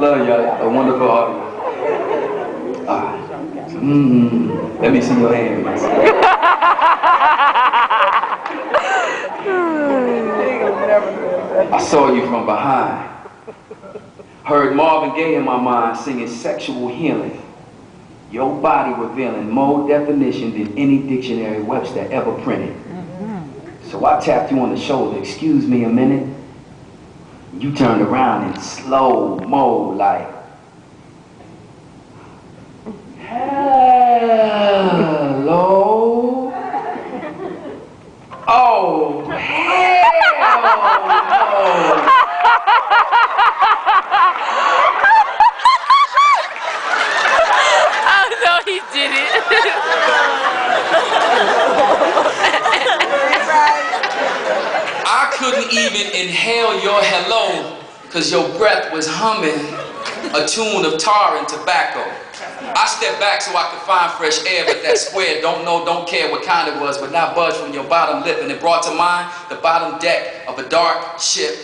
love y'all. A wonderful audience. Let me see your hands. I saw you from behind. Heard Marvin Gaye in my mind singing sexual healing. Your body revealing more definition than any dictionary Webster ever printed. So I tapped you on the shoulder, excuse me a minute. You turned around in slow-mo like, hello? Oh, hell no! Oh no, he did it. I couldn't even inhale your hello because your breath was humming a tune of tar and tobacco. I stepped back so I could find fresh air, but that square don't know, don't care what kind it was, but not budge from your bottom lip. And it brought to mind the bottom deck of a dark ship,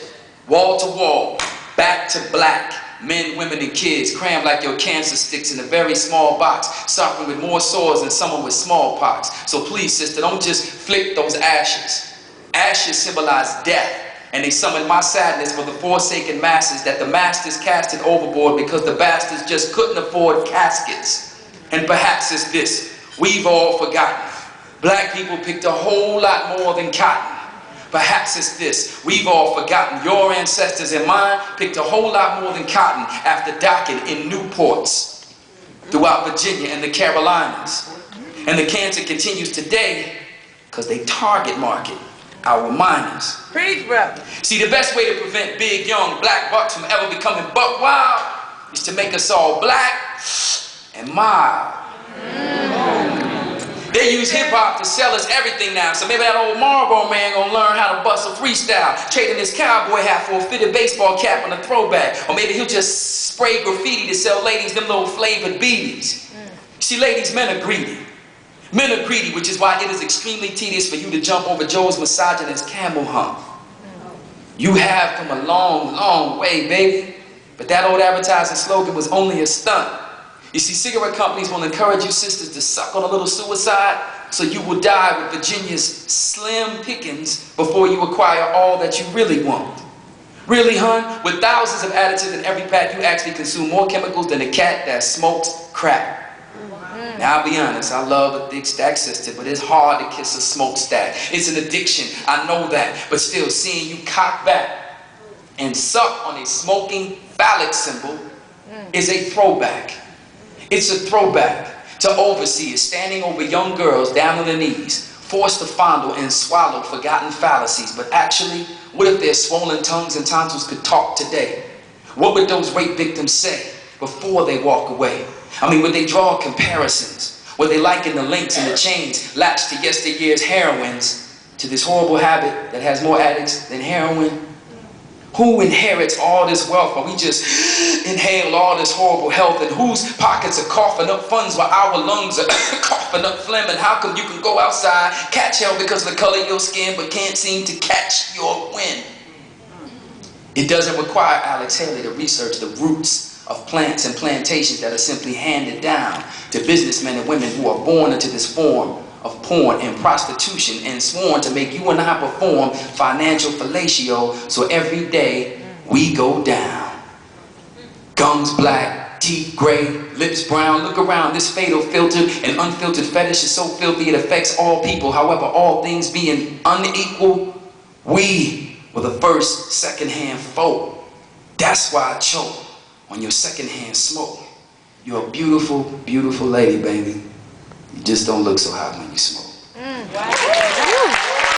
wall to wall, back to black. Men, women, and kids crammed like your cancer sticks in a very small box, suffering with more sores than someone with smallpox. So please, sister, don't just flick those ashes. Ashes symbolize death, and they summon my sadness for the forsaken masses that the masters casted overboard because the bastards just couldn't afford caskets. And perhaps it's this, we've all forgotten. Black people picked a whole lot more than cotton. Perhaps it's this, we've all forgotten. Your ancestors and mine picked a whole lot more than cotton after docking in Newports throughout Virginia and the Carolinas. And the cancer continues today because they target market our minors. Preach, brother. See, the best way to prevent big, young black bucks from ever becoming buck wild is to make us all black and mild. They use hip-hop to sell us everything now, so maybe that old Marlboro man gonna learn how to bust a freestyle, trading his cowboy hat for a fitted baseball cap and a throwback. Or maybe he'll just spray graffiti to sell ladies them little flavored beaties. See, ladies, men are greedy. Men are greedy, which is why it is extremely tedious for you to jump over Joe's misogynist camel hump. You have come a long, long way, baby. But that old advertising slogan was only a stunt. You see, cigarette companies will encourage you sisters to suck on a little suicide, so you will die with Virginia's slim pickings before you acquire all that you really want. Really, hun? With thousands of additives in every pack, you actually consume more chemicals than a cat that smokes crack. Now, I'll be honest, I love a thick stack sister, but it's hard to kiss a smokestack. It's an addiction, I know that, but still, seeing you cock back and suck on a smoking phallic symbol is a throwback. It's a throwback to overseers standing over young girls down on their knees, forced to fondle and swallow forgotten fallacies. But actually, what if their swollen tongues and tonsils could talk today? What would those rape victims say before they walk away? I mean, would they draw comparisons? Would they liken the links and the chains latched to yesteryear's heroines to this horrible habit that has more addicts than heroin? Who inherits all this wealth while we just inhale all this horrible health? And whose pockets are coughing up funds while our lungs are coughing up phlegm? And how come you can go outside, catch hell because of the color of your skin, but can't seem to catch your wind? It doesn't require Alex Haley to research the roots of plants and plantations that are simply handed down to businessmen and women who are born into this form of porn and prostitution and sworn to make you and I perform financial fellatio so every day we go down. Gums black, teeth gray, lips brown. Look around, this fatal filtered and unfiltered fetish is so filthy it affects all people. However, all things being unequal, we were the first secondhand foe. That's why I choke on your secondhand smoke. You're a beautiful, beautiful lady, baby. You just don't look so hot when you smoke. Wow.